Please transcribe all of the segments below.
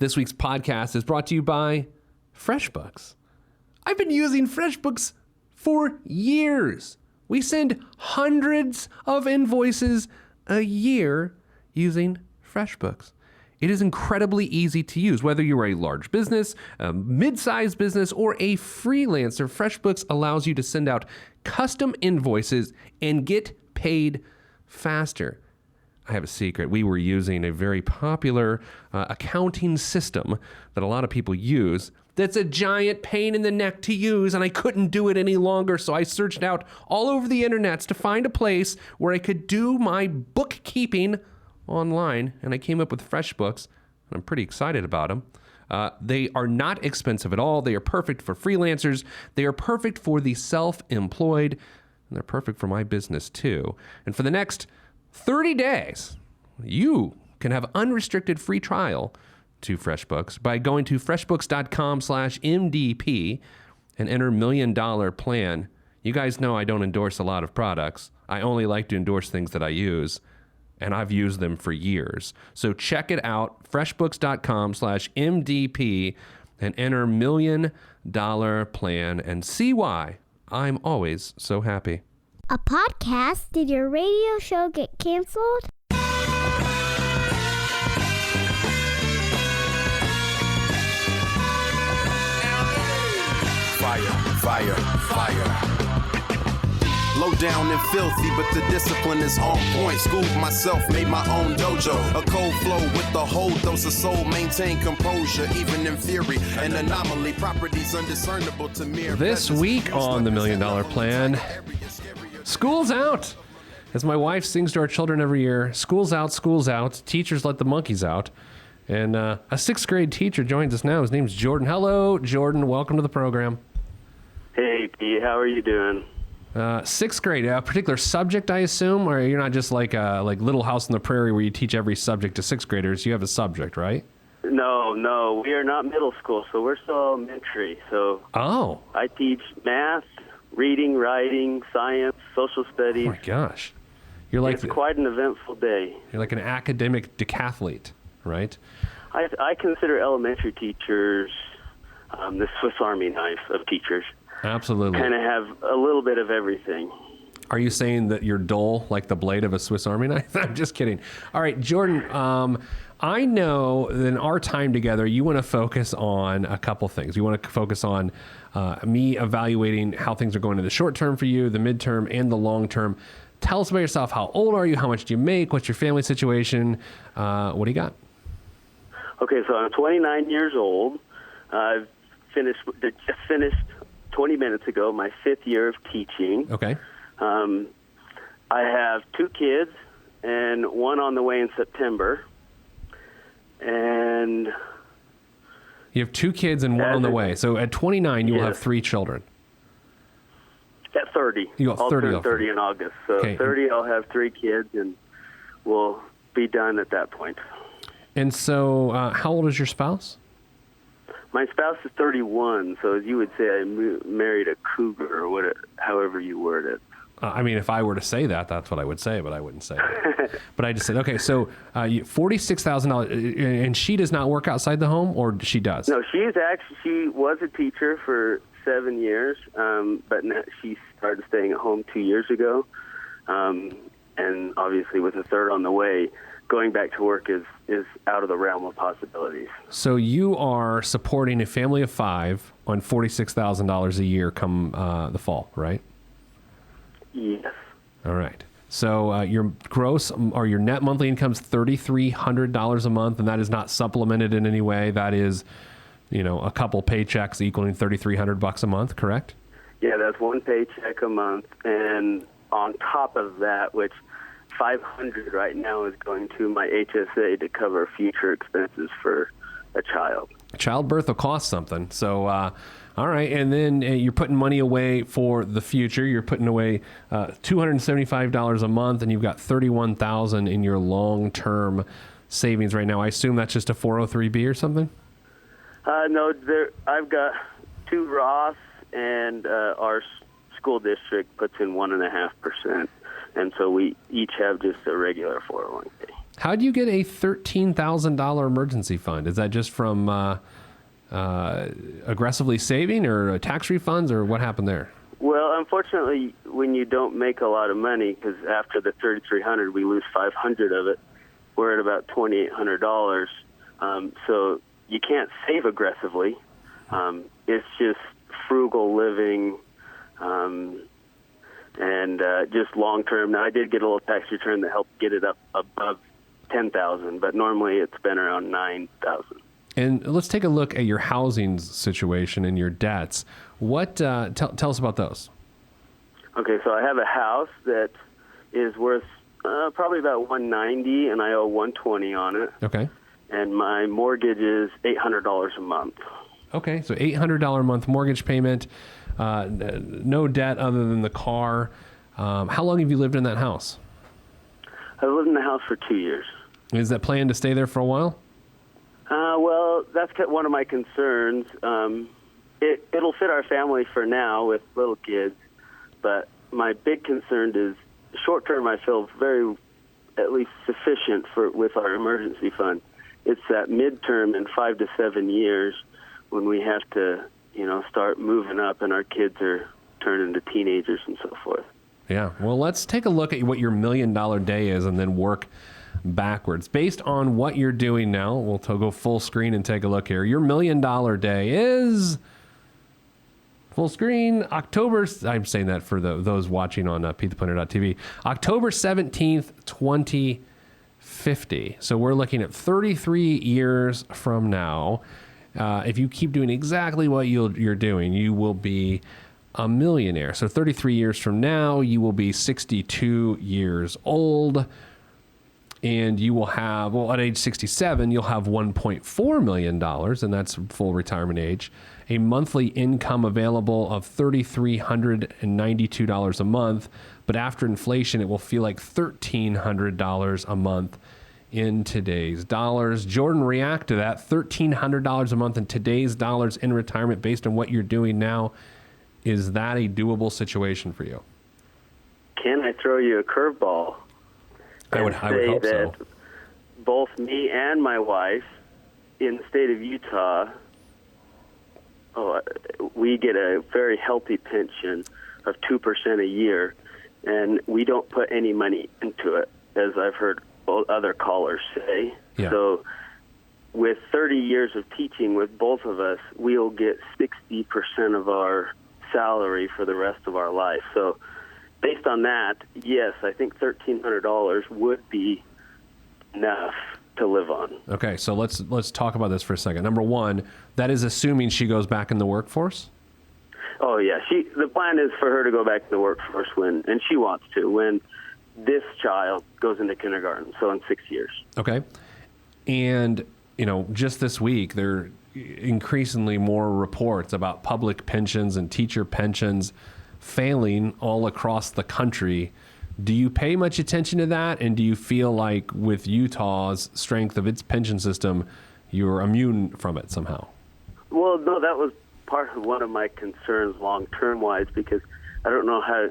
This week's podcast is brought to you by FreshBooks. I've been using FreshBooks for years. We send hundreds of invoices a year using FreshBooks. It is incredibly easy to use. Whether you're a large business, a mid-sized business, or a freelancer, FreshBooks allows you to send out custom invoices and get paid faster. I have a secret. We were using a very popular accounting system that a lot of people use that's a giant pain in the neck to use, and I couldn't do it any longer, so I searched out all over the internet to find a place where I could do my bookkeeping online, and I came up with FreshBooks, and I'm pretty excited about them. They are not expensive at all. They are perfect for freelancers. They are perfect for the self-employed, and they're perfect for my business too. And for the next 30 days, you can have unrestricted free trial to FreshBooks by going to freshbooks.com/MDP and enter $1 million plan. You guys know I don't endorse a lot of products. I only like to endorse things that I use, and I've used them for years. So check it out, freshbooks.com/MDP, and enter $1 million plan and see why I'm always so happy. A podcast? Did your radio show get canceled? Fire. Low down and filthy, but the discipline is on point. Schooled myself, made my own dojo. A cold flow with the whole dose of soul. Maintain composure, even in theory. An anomaly, properties undiscernible to mere. This week on the $1 Million Plan, school's out. As my wife sings to our children every year, school's out. Teachers let the monkeys out. And a 6th grade teacher joins us now. His name's Jordan. Hello, Jordan. Welcome to the program. Hey, Pete. How are you doing? 6th grade, a particular subject, I assume, or you're not just like Little House on the Prairie where you teach every subject to 6th graders. You have a subject, right? No. We are not middle school, so we're still elementary. So I teach math, reading, writing, science, social studies. Oh, my gosh. You're like it's quite an eventful day. You're like an academic decathlete, right? I consider elementary teachers the Swiss Army knife of teachers. Absolutely. Kind of have a little bit of everything. Are you saying that you're dull like the blade of a Swiss Army knife? I'm just kidding. All right, Jordan, I know that in our time together, you want to focus on a couple things. You want to focus on me evaluating how things are going in the short term for you, the midterm, and the long term. Tell us about yourself. How old are you? How much do you make? What's your family situation? What do you got? Okay, so I'm 29 years old. I've just finished 20 minutes ago my 5th year of teaching. Okay. I have 2 kids and one on the way in September. And you have 2 kids and one on the way. So at 29, you will have 3 children. At 30. You got 30. I'll turn 30 in August. So okay. 30, I'll have 3 kids, and we'll be done at that point. And so how old is your spouse? My spouse is 31, so as you would say, I married a cougar, or however you word it. I mean, if I were to say that, that's what I would say, but I wouldn't say it. But I just said, okay, so $46,000, and she does not work outside the home, or she does? No, she was a teacher for 7 years, but now she started staying at home 2 years ago, and obviously with a 3rd on the way, going back to work is out of the realm of possibilities. So you are supporting a family of 5 on $46,000 a year come the fall, right? Yes. All right. So your gross or your net monthly income is $3,300 a month, and that is not supplemented in any way. That is, a couple paychecks equaling $3,300 a month, correct? Yeah, that's one paycheck a month, and on top of that, which $500 right now is going to my HSA to cover future expenses for a child. Childbirth will cost something. So, all right. And then you're putting money away for the future. You're putting away $275 a month, and you've got $31,000 in your long-term savings right now. I assume that's just a 403B or something? No, I've got 2 Roths, and our school district puts in 1.5%. And so we each have just a regular 401k. How do you get a $13,000 emergency fund? Is that just from aggressively saving or tax refunds, or what happened there? Well, unfortunately, when you don't make a lot of money, because after the $3,300, we lose $500 of it, we're at about $2,800. So you can't save aggressively. It's just frugal living and just long term. Now, I did get a little tax return that helped get it up above $10,000, but normally it's been around $9,000. And let's take a look at your housing situation and your debts. What tell us about those? Okay, so I have a house that is worth probably about $190, and I owe $120 on it. Okay. And my mortgage is $800 a month. Okay, so $800 a month mortgage payment, no debt other than the car. How long have you lived in that house? I've lived in the house for 2 years. Is that plan to stay there for a while? Well, that's one of my concerns. It'll fit our family for now with little kids, but my big concern is short term. I feel very, at least sufficient with our emergency fund. It's that midterm in 5 to 7 years when we have to, start moving up and our kids are turning into teenagers and so forth. Yeah. Well, let's take a look at what your $1 million day is and then work backwards. Based on what you're doing now, we'll go full screen and take a look here. Your $1 million day is full screen October. I'm saying that for those watching on PeteThePlanner.tv. October 17th, 2050. So we're looking at 33 years from now. If you keep doing exactly what you're doing, you will be a millionaire. So 33 years from now, you will be 62 years old. And you will have, at age 67, you'll have $1.4 million, and that's full retirement age. A monthly income available of $3,392 a month. But after inflation, it will feel like $1,300 a month in today's dollars. Jordan, react to that. $1,300 a month in today's dollars in retirement based on what you're doing now. Is that a doable situation for you? Can I throw you a curveball? I would hope so. Both me and my wife in the state of Utah, we get a very healthy pension of 2% a year, and we don't put any money into it, as I've heard other callers say. Yeah. So with 30 years of teaching with both of us, we'll get 60% of our salary for the rest of our life. So based on that, yes, I think $1,300 would be enough to live on. Okay, so let's talk about this for a second. Number one, that is assuming she goes back in the workforce? Oh, yeah. The plan is for her to go back to the workforce and she wants to, when this child goes into kindergarten, so in 6 years. Okay. And, just this week, there are increasingly more reports about public pensions and teacher pensions failing all across the country. Do you pay much attention to that? And do you feel like with Utah's strength of its pension system, you're immune from it somehow? Well, no, that was part of one of my concerns long-term wise, because I don't know how,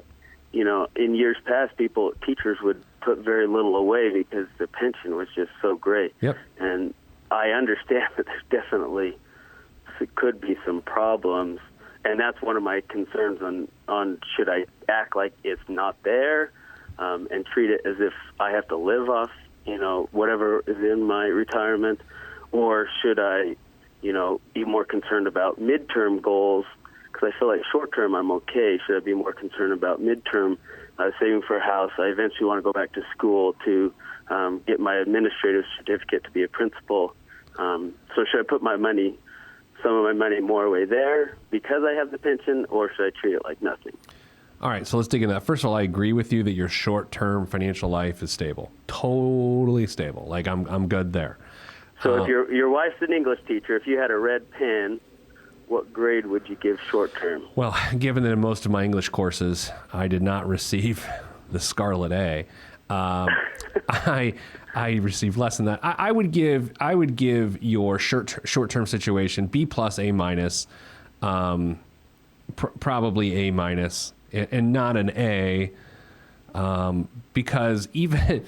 in years past, teachers would put very little away because the pension was just so great. Yep. And I understand that could be some problems. And that's one of my concerns on should I act like it's not there and treat it as if I have to live off, whatever is in my retirement, or should I, be more concerned about midterm goals? Because I feel like short term I'm okay. Should I be more concerned about midterm saving for a house? I eventually want to go back to school to get my administrative certificate to be a principal. So should I put some of my money more away there because I have the pension, or should I treat it like nothing? All right, so let's dig into that. First of all, I agree with you that your short-term financial life is stable. Totally stable. Like, I'm good there. So if your wife's an English teacher, if you had a red pen, what grade would you give short-term? Well, given that in most of my English courses, I did not receive the Scarlet A, I received less than that. I would give your short-term situation B plus A minus, probably A minus, and not an A, because even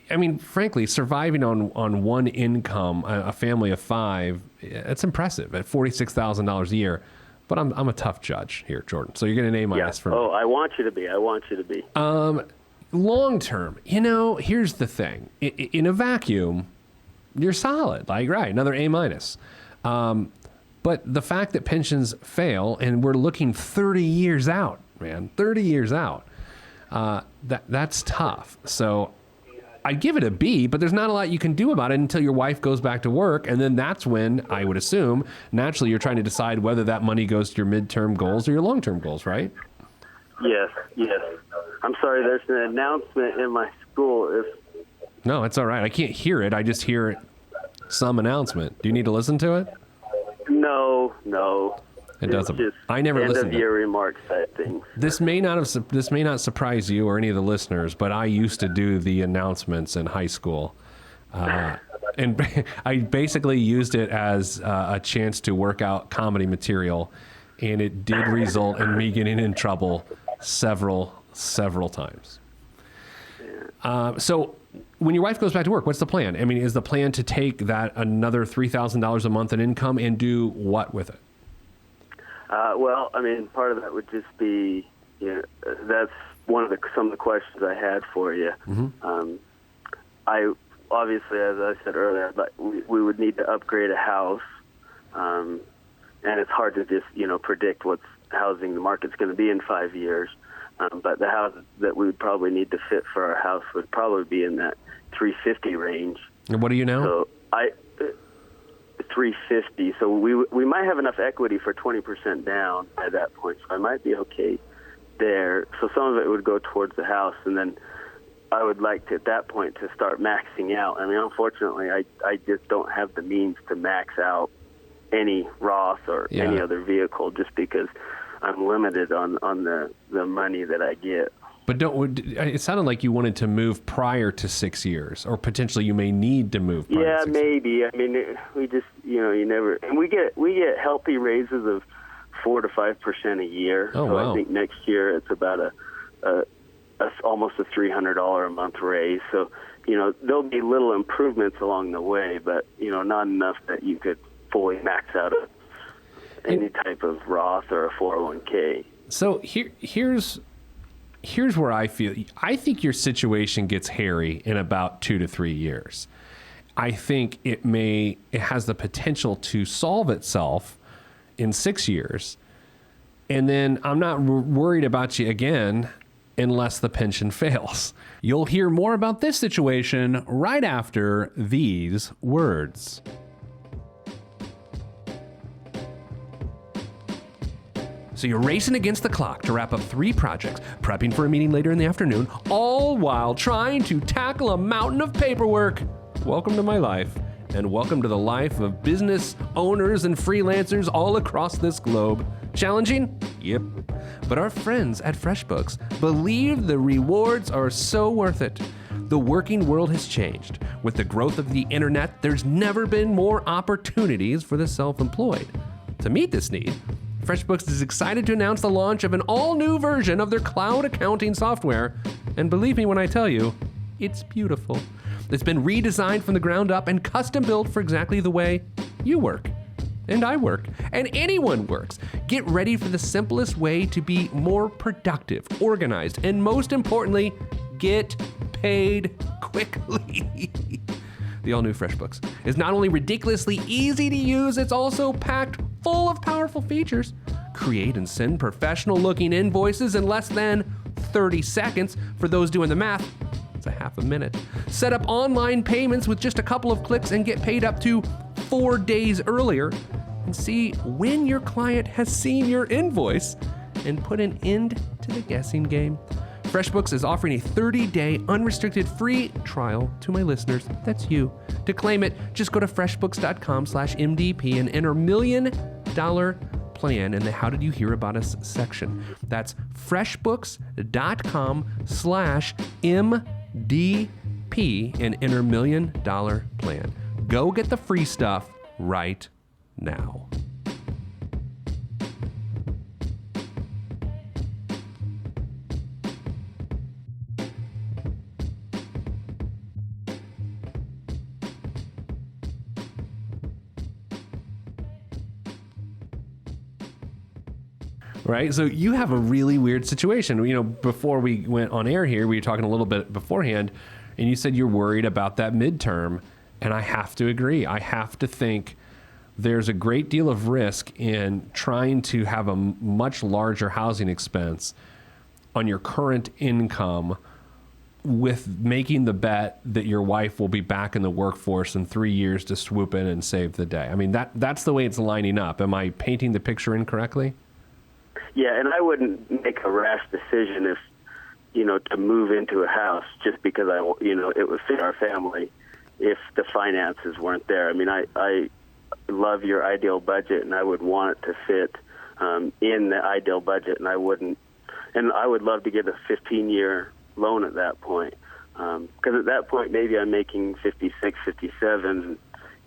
I mean, frankly, surviving on one income, a family of 5, it's impressive at $46,000 a year. But I'm a tough judge here, Jordan. So you're getting an A- from me. Oh, I want you to be. Long term, here's the thing. In a vacuum, you're solid. Like, right, another A-. But the fact that pensions fail, and we're looking 30 years out, man, 30 years out, that's tough. So I'd give it a B, but there's not a lot you can do about it until your wife goes back to work. And then that's when, I would assume, naturally you're trying to decide whether that money goes to your midterm goals or your long-term goals, right? Yes. I'm sorry, there's an announcement in my school. No, it's all right. I can't hear it. I just hear some announcement. Do you need to listen to it? No. It doesn't. Just I never end listened of to year remarks type things. This may not surprise you or any of the listeners, but I used to do the announcements in high school, and I basically used it as a chance to work out comedy material, and it did result in me getting in trouble several times. So when your wife goes back to work, what's the plan? I mean, is the plan to take that another $3,000 a month in income and do what with it? Well, I mean, part of that would just be, that's some of the questions I had for you. Mm-hmm. I obviously, as I said earlier, but we would need to upgrade a house, and it's hard to just predict what housing the market's going to be in 5 years. But the house that we would probably need to fit for our house would probably be in that $350 range. And what do you know? So $350. So we might have enough equity for 20% down at that point. So I might be okay there. So some of it would go towards the house, and then I would like to, at that point, to start maxing out. I mean, unfortunately, I just don't have the means to max out any Roth or any other vehicle, just because I'm limited on the money that I get. But it sounded like you wanted to move prior to 6 years, or potentially you may need to move prior to 6 maybe. years. I mean, we just, you never, and we get healthy raises of 4 to 5% a year. Oh, so wow. I think next year it's about almost a $300 a month raise. So, there'll be little improvements along the way, but, not enough that you could fully max out any type of Roth or a 401k. So here's where I think your situation gets hairy in about 2 to 3 years. I think it has the potential to solve itself in 6 years. And then I'm not worried about you again unless the pension fails. You'll hear more about this situation right after these words. So you're racing against the clock to wrap up 3 projects, prepping for a meeting later in the afternoon, all while trying to tackle a mountain of paperwork. Welcome to my life, and welcome to the life of business owners and freelancers all across this globe. Challenging? Yep. But our friends at FreshBooks believe the rewards are so worth it. The working world has changed. With the growth of the internet, there's never been more opportunities for the self-employed. To meet this need, FreshBooks is excited to announce the launch of an all-new version of their cloud accounting software. And believe me when I tell you, it's beautiful. It's been redesigned from the ground up and custom built for exactly the way you work. And I work. And anyone works. Get ready for the simplest way to be more productive, organized, and most importantly, get paid quickly. The all-new FreshBooks is not only ridiculously easy to use, it's also packed full of powerful features. Create and send professional-looking invoices in less than 30 seconds. For those doing the math, it's a half a minute. Set up online payments with just a couple of clicks and get paid up to 4 days earlier. And see when your client has seen your invoice and put an end to the guessing game. FreshBooks is offering a 30-day unrestricted free trial to my listeners. That's you. To claim it, just go to freshbooks.com/MDP and enter $1 million plan in the How Did You Hear About Us section. That's freshbooks.com/MDP and enter $1 million plan. Go get the free stuff right now. Right? So you have a really weird situation. You know, before we went on air here, we were talking a little bit beforehand, and you said you're worried about that midterm, and I have to agree. I have to think there's a great deal of risk in trying to have a much larger housing expense on your current income with making the bet that your wife will be back in the workforce in 3 years to swoop in and save the day. I mean, that's the way it's lining up. Am I painting the picture incorrectly? Yeah, and I wouldn't make a rash decision if, to move into a house just because it would fit our family if the finances weren't there. I mean, I love your ideal budget, and I would want it to fit in the ideal budget, and I would love to get a 15-year loan at that point, because at that point maybe I'm making 56, 57.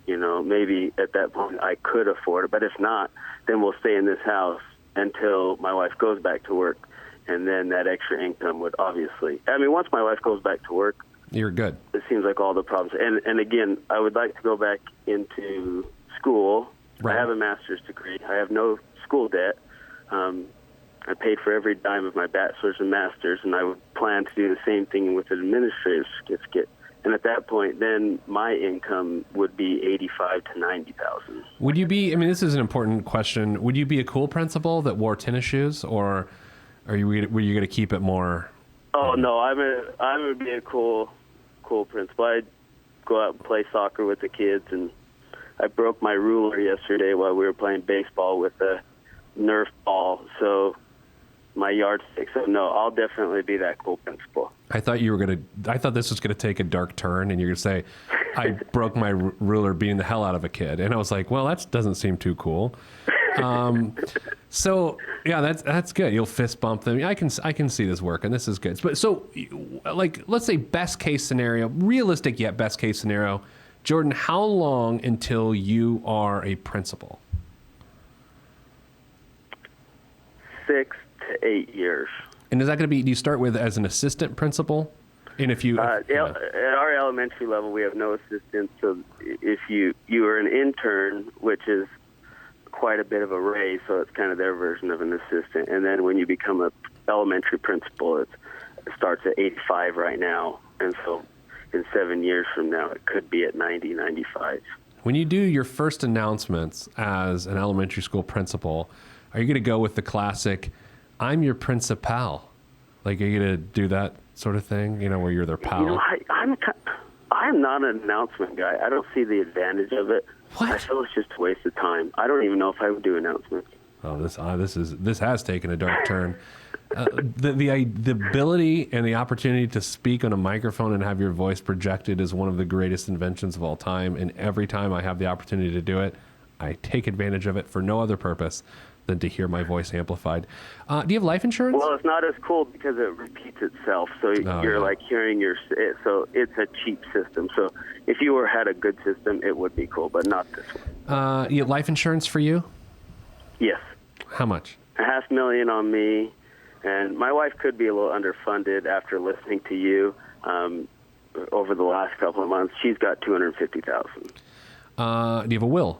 Maybe at that point I could afford it, but if not, then we'll stay in this house until my wife goes back to work, and then that extra income would obviously. I mean, once my wife goes back to work, you're good. It seems like all the problems. And again, I would like to go back into school. Right. I have a master's degree. I have no school debt. I paid for every dime of my bachelor's and master's, and I would plan to do the same thing with an administrative certificate. And at that point, then my income would be $85,000 to $90,000. Would you be? I mean, this is an important question. Would you be a cool principal that wore tennis shoes, or were you going to keep it more? Oh no, I'm gonna be a cool principal. I'd go out and play soccer with the kids, and I broke my ruler yesterday while we were playing baseball with a Nerf ball. So my yardstick. So no, I'll definitely be that cool principal. I thought this was gonna take a dark turn, and you're gonna say, "I broke my ruler beating the hell out of a kid," and I was like, "Well, that doesn't seem too cool." So yeah, that's good. You'll fist bump them. I can see this working. This is good. But so, like, let's say best case scenario, realistic yet best case scenario, Jordan. How long until you are a principal? 6 to 8 years. And is that going to be? Do you start with as an assistant principal? And if you at our elementary level, we have no assistants. So if you are an intern, which is quite a bit of a raise, so it's kind of their version of an assistant. And then when you become a elementary principal, it starts at 85 right now, and so in 7 years from now, it could be at 90, 95. When you do your first announcements as an elementary school principal, are you going to go with the classic, "I'm your principal"? Like, are you going to do that sort of thing, where you're their pal? I'm not an announcement guy. I don't see the advantage of it. What? I feel it's just a waste of time. I don't even know if I would do announcements. Oh, this has taken a dark turn. The ability and the opportunity to speak on a microphone and have your voice projected is one of the greatest inventions of all time. And every time I have the opportunity to do it, I take advantage of it for no other purpose than to hear my voice amplified. Do you have life insurance? Well, it's not as cool because it repeats itself. So you're like hearing so it's a cheap system. So if you had a good system, it would be cool, but not this one. You have life insurance for you? Yes. How much? $500,000 on me, and my wife could be a little underfunded after listening to you over the last couple of months. She's got $250,000. Do you have a will?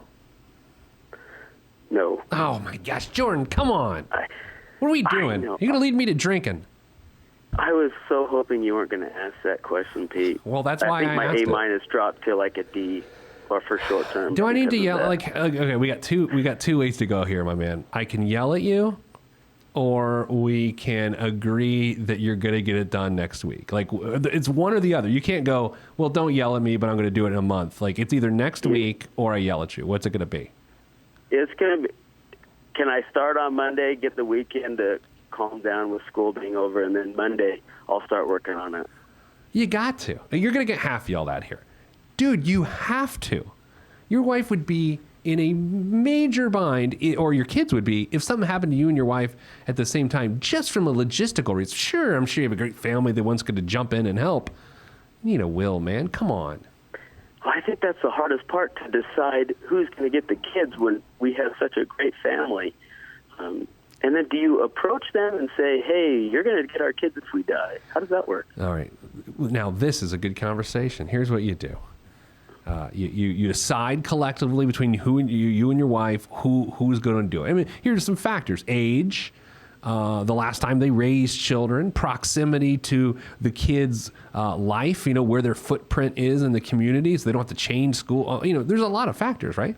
No. Oh my gosh, Jordan, come on. What are we doing? You're going to lead me to drinking. I was so hoping you weren't going to ask that question, Pete. Well, that's why I think my A- dropped to like a D, or for short term. Do I need to yell? Like, okay, we got two ways to go here, my man. I can yell at you, or we can agree that you're going to get it done next week. Like, it's one or the other. You can't go, well, don't yell at me, but I'm going to do it in a month. Like, it's either next week or I yell at you. What's it going to be? It's going to be, can I start on Monday, get the weekend to calm down with school being over, and then Monday I'll start working on it? You got to. You're going to get half yelled at here. Dude, you have to. Your wife would be in a major bind, or your kids would be, if something happened to you and your wife at the same time, just from a logistical reason. Sure, I'm sure you have a great family that wants to jump in and help. You need a will, man. Come on. I think that's the hardest part, to decide who's going to get the kids when we have such a great family. And then do you approach them and say, hey, you're going to get our kids if we die? How does that work? All right. Now, this is a good conversation. Here's what you do. You decide collectively between you and your wife who's going to do it. I mean, here's some factors. Age, the last time they raised children, proximity to the kids' life, where their footprint is in the community, so they don't have to change school. There's a lot of factors, right?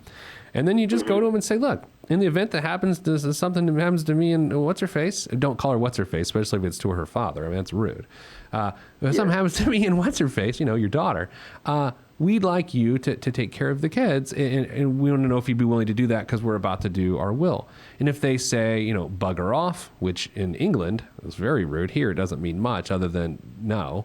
And then you just go to them and say, look, in the event that something happens to me and what's her face, don't call her what's her face, especially if it's to her father. I mean, that's rude. If something happens to me and what's her face, your daughter, we'd like you to take care of the kids, and we want to know if you'd be willing to do that because we're about to do our will. And if they say, bugger off, which in England is very rude, here it doesn't mean much other than no,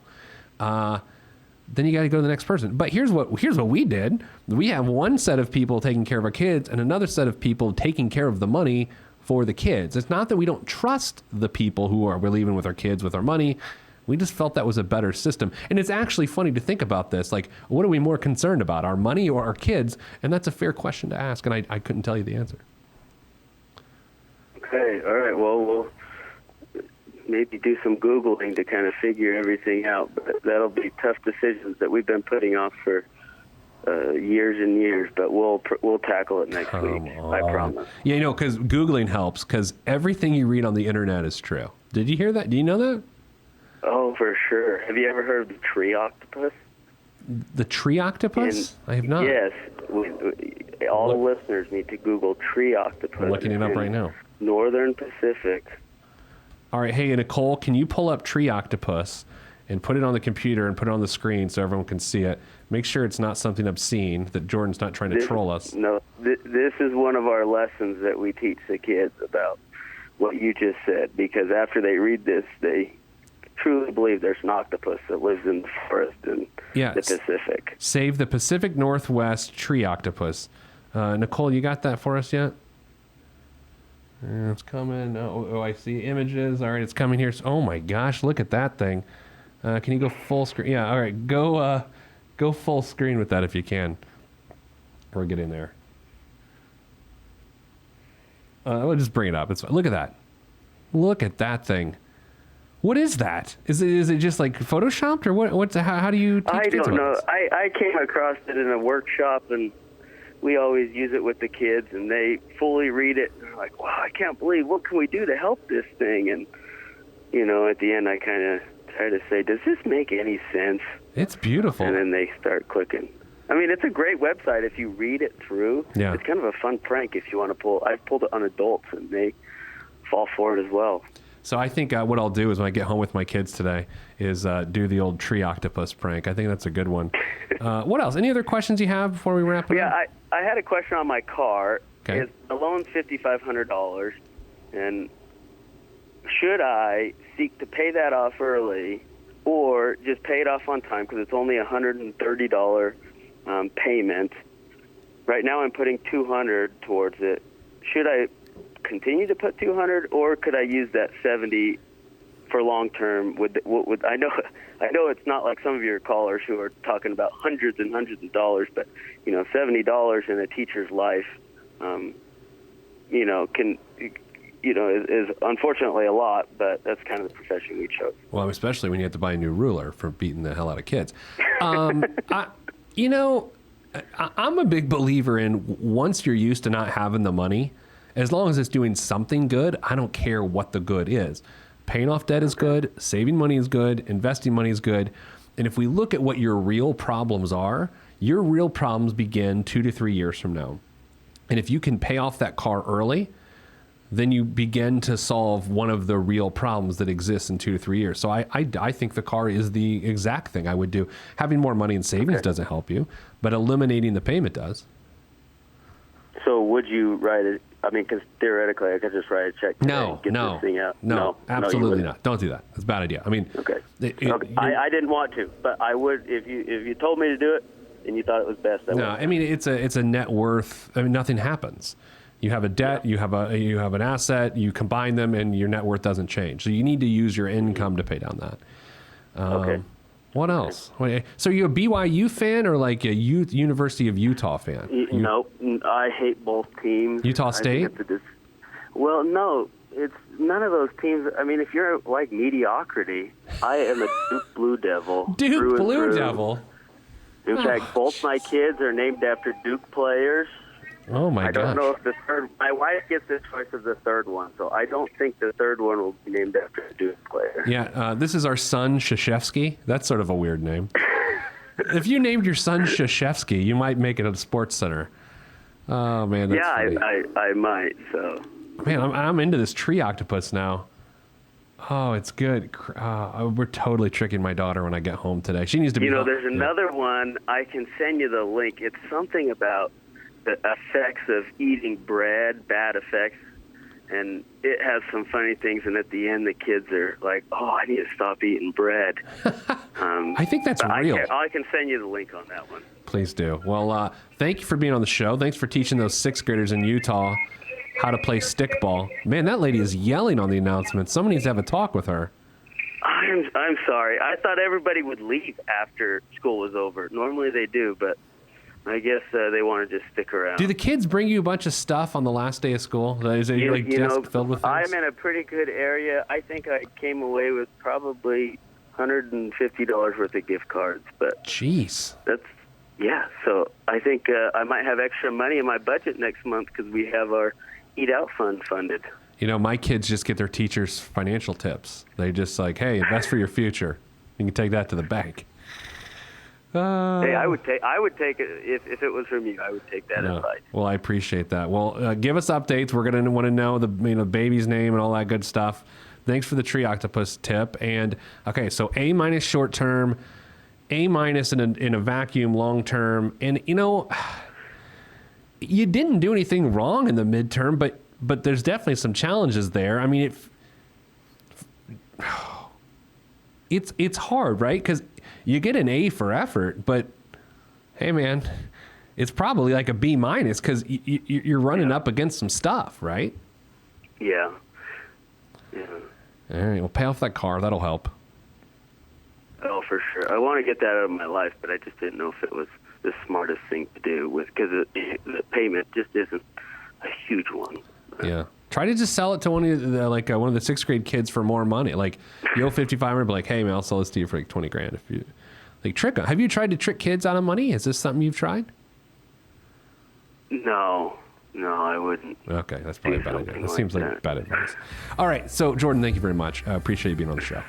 then you got to go to the next person. But here's what we did. We have one set of people taking care of our kids and another set of people taking care of the money for the kids. It's not that we don't trust the people who we're leaving with our kids with our money. We just felt that was a better system. And it's actually funny to think about this. Like, what are we more concerned about, our money or our kids? And that's a fair question to ask, and I couldn't tell you the answer. Okay, all right. Well, we'll maybe do some Googling to kind of figure everything out. But that'll be tough decisions that we've been putting off for years and years. But we'll tackle it next week. I promise. Yeah, because Googling helps, because everything you read on the internet is true. Did you hear that? Do you know that? Oh, for sure. Have you ever heard of the tree octopus? The tree octopus? I have not. Yes. All the listeners need to Google tree octopus. I'm looking it up right now. Northern Pacific. All right. Hey, Nicole, can you pull up tree octopus and put it on the computer and put it on the screen so everyone can see it? Make sure it's not something obscene, that Jordan's not trying to troll us. No, this is one of our lessons that we teach the kids about what you just said, because after they read this, they truly believe there's an octopus that lives in the forest in the Pacific. Save the Pacific Northwest tree octopus. Nicole, you got that for us yet? It's coming. Oh, I see images. All right, it's coming here. Oh my gosh, look at that thing. Can you go full screen? Yeah, all right. Go full screen with that if you can. Or get in there. We'll just bring it up. Look at that. Look at that thing. What is that? Is it just like photoshopped, or what? How do you teach kids? I don't know. I came across it in a workshop, and we always use it with the kids, and they fully read it. They're like, wow, I can't believe, what can we do to help this thing? And, at the end, I kind of try to say, does this make any sense? It's beautiful. And then they start clicking. I mean, it's a great website if you read it through. Yeah. It's kind of a fun prank if you want to pull. I've pulled it on adults, and they fall for it as well. So I think what I'll do is when I get home with my kids today is do the old tree octopus prank. I think that's a good one. What else? Any other questions you have before we wrap up? Yeah, I had a question on my car. Okay. The loan's $5,500, and should I seek to pay that off early or just pay it off on time because it's only a $130 payment? Right now I'm putting $200 towards it. Should I continue to put $200, or could I use that $70 for long term? Would I know it's not like some of your callers who are talking about hundreds and hundreds of dollars, but $70 in a teacher's life, is unfortunately a lot, but that's kind of the profession we chose. Well, especially when you have to buy a new ruler for beating the hell out of kids. I'm a big believer in once you're used to not having the money, as long as it's doing something good, I don't care what the good is. Paying off debt is good. Saving money is good. Investing money is good. And if we look at what your real problems are, your real problems begin 2 to 3 years from now. And if you can pay off that car early, then you begin to solve one of the real problems that exists in 2 to 3 years. So I think the car is the exact thing I would do. Having more money in savings doesn't help you, but eliminating the payment does. So would you write it? I mean, because theoretically, I could just write a check today and get this thing out. No, absolutely not. Don't do that. It's a bad idea. I mean, okay. I didn't want to, but I would if you told me to do it and you thought it was best. I would. I mean, it's a net worth. I mean, nothing happens. You have a debt, you have an asset, you combine them, and your net worth doesn't change. So you need to use your income to pay down that. Okay. What else? So you're a BYU fan or like a University of Utah fan? No, I hate both teams. Utah State? Well, no, it's none of those teams. I mean, if you're like mediocrity, I am a Duke Blue Devil. Duke Blue Devil? In fact, both my kids are named after Duke players. Oh my I don't gosh. know if the third. My wife gets the choice of the third one, so I don't think the third one will be named after a Duke player. Yeah, this is our son Krzyzewski. That's sort of a weird name. If you named your son Krzyzewski, you might make it a sports center. Oh man, that's funny. I might. So. Man, I'm into this tree octopus now. Oh, it's good. We're totally tricking my daughter when I get home today. She needs to be. There's another one. I can send you the link. It's something about the effects of eating bread, bad effects, and it has some funny things. And at the end, the kids are like, "Oh, I need to stop eating bread." I think that's real. I can send you the link on that one. Please do. Well, thank you for being on the show. Thanks for teaching those sixth graders in Utah how to play stickball. Man, that lady is yelling on the announcement. Someone needs to have a talk with her. I'm sorry. I thought everybody would leave after school was over. Normally they do, but I guess they want to just stick around. Do the kids bring you a bunch of stuff on the last day of school? Is it your desk filled with things? I'm in a pretty good area. I think I came away with probably $150 worth of gift cards. But jeez. So I think I might have extra money in my budget next month because we have our Eat Out Fund funded. My kids just get their teachers' financial tips. They just like, hey, invest for your future. You can take that to the bank. Hey, I would take it if it was from you. I would take that advice. Well, I appreciate that. Well, give us updates. We're gonna want to know the baby's name and all that good stuff. Thanks for the tree octopus tip. And okay, so A- short term, A- in a vacuum long term, and you didn't do anything wrong in the midterm, but there's definitely some challenges there. I mean, it's hard, right? Because you get an A for effort, but hey, man, it's probably like a B- because you're running up against some stuff, right? Yeah. All right, well, pay off that car. That'll help. Oh, for sure. I want to get that out of my life, but I just didn't know if it was the smartest thing to do because the payment just isn't a huge one. Yeah. Try to just sell it to one of the sixth grade kids for more money. Like, you owe $5,500, be like, hey, man, I'll sell this to you for like $20,000 if you trick them. Have you tried to trick kids out of money? Is this something you've tried? No, I wouldn't. Okay, that's probably a bad idea. That seems like that. bad advice. All right, so Jordan, thank you very much. I appreciate you being on the show.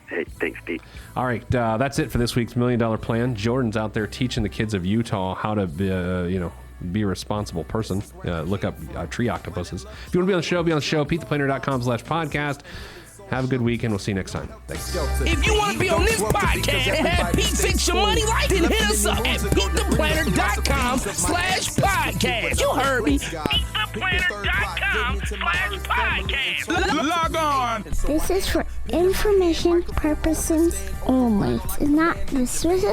Hey, thanks, Pete. All right, that's it for this week's $1 Million Plan. Jordan's out there teaching the kids of Utah how to be a responsible person. Look up tree octopuses. If you want to be on the show, PeteThePlanner.com/podcast. Have a good week, and we'll see you next time. Thanks. If you want to be on this podcast and have Pete fix your money life, then hit us up at PeteThePlanner.com/podcast. You heard me. PeteThePlanner.com/podcast. Log on. This is for information purposes only. It's not the Swiss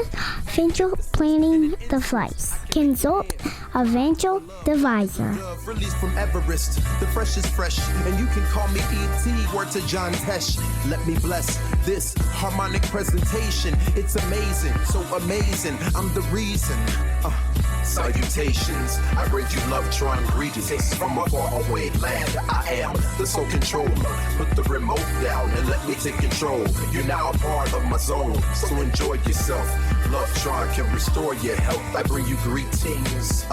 financial planning device. Consult a financial advisor. Released from Everest, the fresh is fresh, and you can call me E.T. Word to John Tesh. Let me bless this harmonic presentation. It's amazing, so amazing. I'm the reason. Salutations, I bring you love, trying greetings from a faraway land. I am the sole controller. Put the remote down and let me take control. You're now a part of my zone, so enjoy yourself. Love Tron can restore your health. I bring you greetings,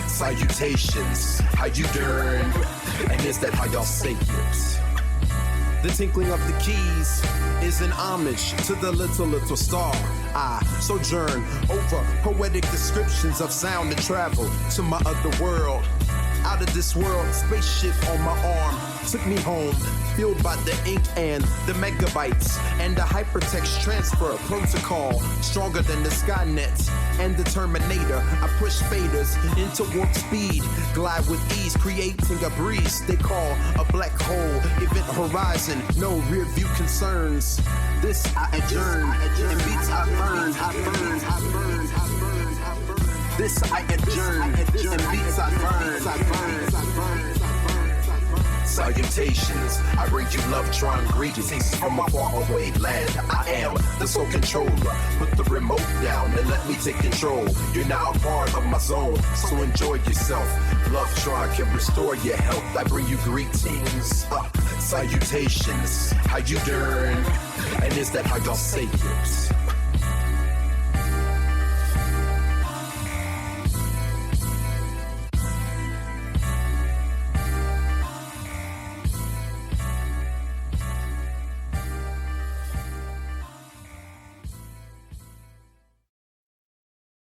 salutations. How you doing? And is that how y'all say it? The tinkling of the keys is an homage to the little star. I sojourn over poetic descriptions of sound and travel to my other world. Out of this world, spaceship on my arm took me home, fueled by the ink and the megabytes and the hypertext transfer protocol, stronger than the Skynet and the Terminator. I push faders into warp speed, glide with ease, creating a breeze they call a black hole. Event horizon, no rear view concerns. This I adjourn, and beats I burn. This I adjourn, and beats I burn. Salutations, I bring you love, trying greetings from a faraway land. I am the sole controller. Put the remote down and let me take control. You're now a part of my zone, so enjoy yourself. Love Tron can restore your health. I bring you greetings, salutations. How you doing? And is that how y'all say it?